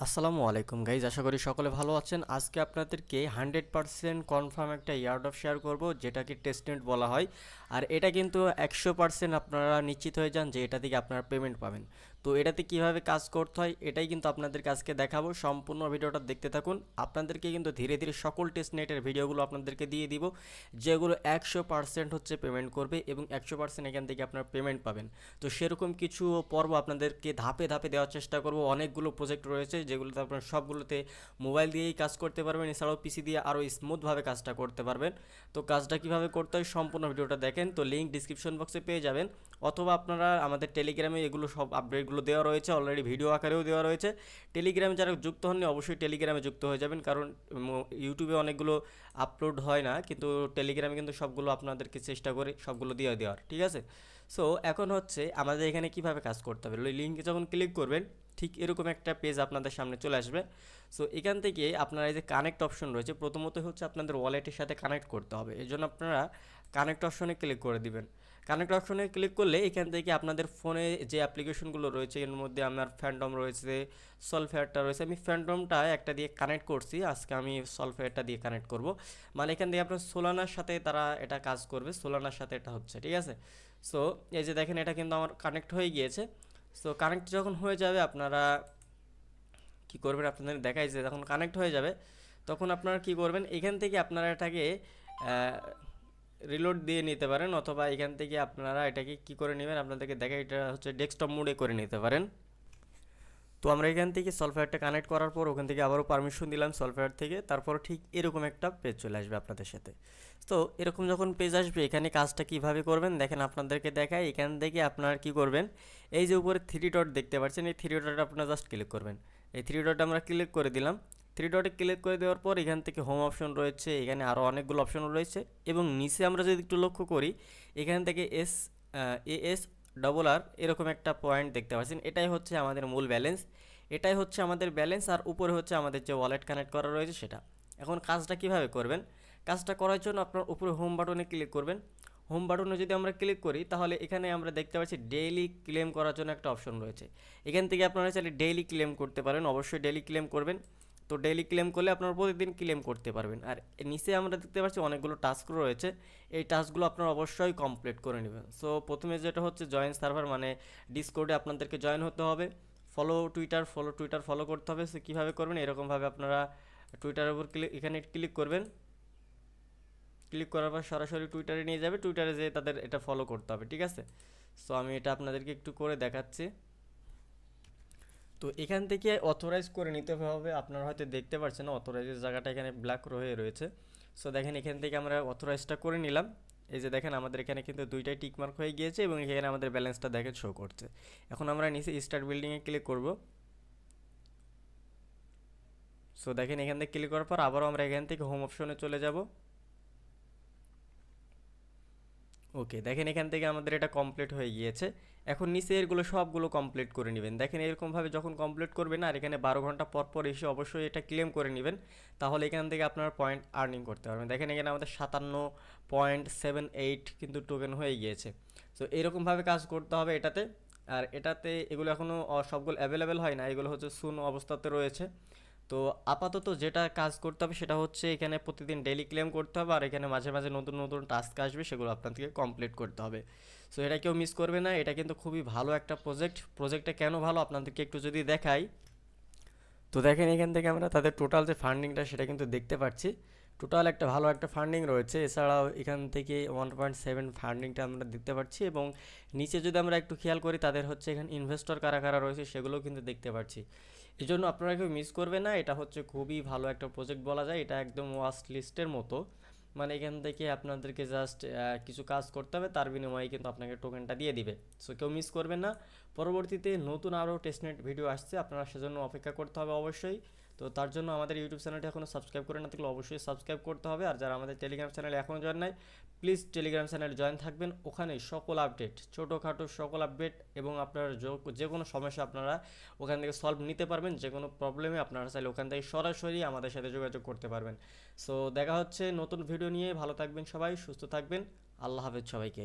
আসসালামু আলাইকুম গাইজ, আশা করি সকলে ভালো আছেন। আজকে আপনাদেরকে 100% কনফার্ম একটা ইয়ারড্রপ শেয়ার করব, যেটাকে টেস্টনেট বলা হয়। আর এটা কিন্তু 100% আপনারা নিশ্চিত হয়ে যান যে এটা থেকে আপনারা পেমেন্ট পাবেন। তো এটাতে কিভাবে কাজ করতে হয় এটাই কিন্তু আপনাদেরকে আজকে দেখাবো। সম্পূর্ণ ভিডিওটা দেখতে থাকুন। আপনাদেরকে কিন্তু ধীরে ধীরে সকল টেস্টনেটের ভিডিওগুলো আপনাদেরকে দিয়ে দিব, যেগুলো 100% হচ্ছে পেমেন্ট করবে এবং 100% এখান থেকে আপনারা পেমেন্ট পাবেন। তো সেরকম কিছু পর্ব আপনাদেরকে ধাপে ধাপে দেওয়ার চেষ্টা করব। অনেকগুলো প্রজেক্ট রয়েছে যেগুলোতে আপনারা সবগুলোতে মোবাইল দিয়েই কাজ করতে পারবেন, এছাড়াও পিসি দিয়ে আরও স্মুথভাবে কাজটা করতে পারবেন। তো কাজটা কিভাবে করতে হয় সম্পূর্ণ ভিডিওটা দেখেন। তো লিঙ্ক ডিসক্রিপশন বক্সে পেয়ে যাবেন, অথবা আপনারা আমাদের টেলিগ্রামে এগুলো সব আপডেটগুলো দেওয়া রয়েছে, অলরেডি ভিডিও আকারেও দেওয়া রয়েছে। টেলিগ্রামে যারা যুক্ত হননি অবশ্যই টেলিগ্রামে যুক্ত হয়ে যাবেন, কারণ ইউটিউবে অনেকগুলো আপলোড হয় না, কিন্তু টেলিগ্রামে কিন্তু সবগুলো আপনাদেরকে চেষ্টা করে সবগুলো দিয়ে দেওয়ার, ঠিক আছে। সো এখন হচ্ছে আমাদের এখানে কিভাবে কাজ করতে হবে। ওই লিঙ্কে যখন ক্লিক করবেন ঠিক এরকম একটা পেজ আপনাদের সামনে চলে আসবে। সো এখান থেকে আপনারা এই যে কানেক্ট অপশন রয়েছে, প্রথমত হচ্ছে আপনাদের ওয়ালেটের সাথে কানেক্ট করতে হবে। এই জন্য আপনারা কানেক্ট অপশনে ক্লিক করে দিবেন। কানেক্ট অপশনে ক্লিক করলে এখান থেকে আপনাদের ফোনে যে অ্যাপ্লিকেশনগুলো রয়েছে এর মধ্যে আমার ফ্যান্টম রয়েছে, সলফেয়ারটা রয়েছে। আমি ফ্যান্টমটা একটা দিয়ে কানেক্ট করছি, আজকে আমি সলফেয়ারটা দিয়ে কানেক্ট করব। মানে এখান থেকে আপনার সোলানার সাথে তারা এটা কাজ করবে, সোলানার সাথে এটা হচ্ছে, ঠিক আছে। সো এই যে দেখেন এটা কিন্তু আমার কানেক্ট হয়ে গিয়েছে। সো কানেক্ট যখন হয়ে যাবে আপনারা কি করবেন, আপনাদের দেখাই যে যখন কানেক্ট হয়ে যাবে তখন আপনারা কি করবেন, এখান থেকে আপনারা এটাকে রিলোড দিয়ে নিতে পারেন, অথবা এখান থেকে আপনারা এটাকে কি করে নেবেন আপনাদেরকে দেখাই, এটা হচ্ছে ডেস্কটপ মোডে করে নিতে পারেন। তো আমরা এখান থেকে সলফেয়ারটা কানেক্ট করার পর ওখান থেকে আবারও পারমিশন দিলাম সলফেয়ার থেকে, তারপর ঠিক এরকম একটা পেজ চলে আসবে আপনাদের সাথে। তো এরকম যখন পেজ আসবে এখানে কাজটা কিভাবে করবেন দেখেন, আপনাদেরকে দেখায়। এখান থেকে আপনারা কি করবেন, এই যে উপরে থ্রি ডট দেখতে পাচ্ছেন, এই থ্রি ডটটা আপনারা জাস্ট ক্লিক করবেন। এই থ্রি ডট আমরা ক্লিক করে দিলাম। থ্রি ডটে ক্লিক করে দেওয়ার পর এখান থেকে হোম অপশন রয়েছে, এখানে আরও অনেকগুলো অপশন রয়েছে এবং নিচে আমরা যদি একটু লক্ষ্য করি এখান থেকে এস ডবল আর এরকম একটা পয়েন্ট দেখতে পাচ্ছেন, এটাই হচ্ছে আমাদের মূল ব্যালেন্স। এটাই হচ্ছে আমাদের ব্যালেন্স, আর উপরে হচ্ছে আমাদের যে ওয়ালেট কানেক্ট করা রয়েছে সেটা। এখন কাজটা কিভাবে করবেন, কাজটা করার জন্য আপনার উপরে হোম বাটনে ক্লিক করবেন। হোম বাটনে যদি আমরা ক্লিক করি তাহলে এখানে আমরা দেখতে পাচ্ছি ডেইলি ক্লেম করার জন্য একটা অপশন রয়েছে। এখান থেকে আপনারা চাইলে ডেইলি ক্লেম করতে পারেন, অবশ্যই ডেইলি ক্লেম করবেন। তো ডেইলি ক্লেম করলে আপনারা প্রতিদিন ক্লেম করতে পারবেন। আর নিচে আমরা দেখতে পাচ্ছি অনেকগুলো টাস্ক রয়েছে, এই টাস্কগুলো আপনারা অবশ্যই কমপ্লিট করে নেবেন। সো প্রথমে যেটা হচ্ছে জয়েন সার্ভার, মানে ডিসকর্ডে আপনাদেরকে জয়েন হতে হবে। ফলো টুইটার ফলো করতে হবে। সো কীভাবে করবেন, এরকমভাবে আপনারা টুইটারের উপর এখানে ক্লিক করবেন। ক্লিক করার পর সরাসরি টুইটারে নিয়ে যাবে, টুইটারে যেয়ে তাদের এটা ফলো করতে হবে, ঠিক আছে। সো আমি এটা আপনাদেরকে একটু করে দেখাচ্ছি। তো এখান থেকে অথরাইজ করে নিতে হবে, আপনারা হয়তো দেখতে পাচ্ছেন না অথরাইজের জায়গাটা এখানে ব্ল্যাক হয়ে রয়েছে। সো দেখেন এখান থেকে আমরা অথরাইজটা করে নিলাম। এই যে দেখেন আমাদের এখানে কিন্তু দুইটাই টিকমার্ক হয়ে গিয়েছে এবং এখানে আমাদের ব্যালেন্সটা দেখে শো করছে। এখন আমরা নিচে স্টার্ট বিল্ডিংয়ে ক্লিক করব। সো দেখেন এখান থেকে ক্লিক করার পর আবারও আমরা এখান থেকে হোম অপশনে চলে যাব। ওকে, দেখেন এখান থেকে আমাদের এটা কমপ্লিট হয়ে গিয়েছে। এখন নিচে এরগুলো সবগুলো কমপ্লিট করে নেবেন। দেখেন এরকমভাবে যখন কমপ্লিট করবেন আর এখানে 12 ঘন্টা পর পর এসে অবশ্যই এটা ক্লেম করে নেবেন, তাহলে এখান থেকে আপনার পয়েন্ট আর্নিং করতে পারবেন। দেখেন এখানে আমাদের 57.78 কিন্তু টোকেন হয়ে গিয়েছে। সো এরকমভাবে কাজ করতে হবে এটাতে। আর এটাতে এগুলো এখনও সবগুলো অ্যাভেলেবেল হয় না, এগুলো হচ্ছে শূন্য অবস্থাতে রয়েছে। তো আপাতত যেটা কাজ করতে হবে সেটা হচ্ছে এখানে প্রতিদিন ডেইলি ক্লেম করতে হবে, আর এখানে মাঝে মাঝে নতুন নতুন টাস্ক আসবে, সেগুলো আপনাদেরকে কমপ্লিট করতে হবে। সো এটা কেউ মিস করবে না, এটা কিন্তু খুবই ভালো একটা প্রজেক্টটা কেন ভালো আপনাদেরকে একটু যদি দেখাই। তো দেখেন এখান থেকে আমরা তাদের টোটাল যে ফান্ডিংটা সেটা কিন্তু দেখতে পাচ্ছি। টোটাল একটা ভালো একটা ফান্ডিং রয়েছে, এছাড়াও এখান থেকে 1.7 ফান্ডিংটা আমরা দেখতে পাচ্ছি। এবং নিচে যদি আমরা একটু খেয়াল করি তাদের হচ্ছে এখানে ইনভেস্টর কারা কারা রয়েছে সেগুলোও কিন্তু দেখতে পাচ্ছি। এই জন্য আপনারা কেউ মিস করবে না, এটা হচ্ছে খুবই ভালো একটা প্রজেক্ট বলা যায়, এটা একদম ওয়াচ লিস্টের মতো। মানে এখান থেকে আপনাদেরকে জাস্ট কিছু কাজ করতে হবে, তার বিনিময়ে কিন্তু আপনাকে টোকেনটা দিয়ে দিবে। সো কেউ মিস করবেন না। পরবর্তীতে নতুন আরও টেস্টনেট ভিডিও আসছে, আপনারা সেজন্য অপেক্ষা করতে হবে অবশ্যই। তো তার জন্য আমাদের ইউটিউব চ্যানেলটি এখনও সাবস্ক্রাইব করে না থাকলে অবশ্যই সাবস্ক্রাইব করতে হবে। আর যারা আমাদের টেলিগ্রাম চ্যানেলে এখনও জয়েন নাই, প্লিজ টেলিগ্রাম চ্যানেলে জয়েন থাকবেন। ওখানে সকল আপডেট, ছোটোখাটো সকল আপডেট এবং আপনার যে কোনো সমস্যা আপনারা ওখান থেকে সলভ নিতে পারবেন। যে কোনো প্রবলেমে আপনারা চাইলে ওখান থেকে সরাসরি আমাদের সাথে যোগাযোগ করতে পারবেন। সো দেখা হচ্ছে নতুন ভিডিও নিয়ে। ভালো থাকবেন সবাই, সুস্থ থাকবেন। আল্লাহ হাফেজ সবাইকে।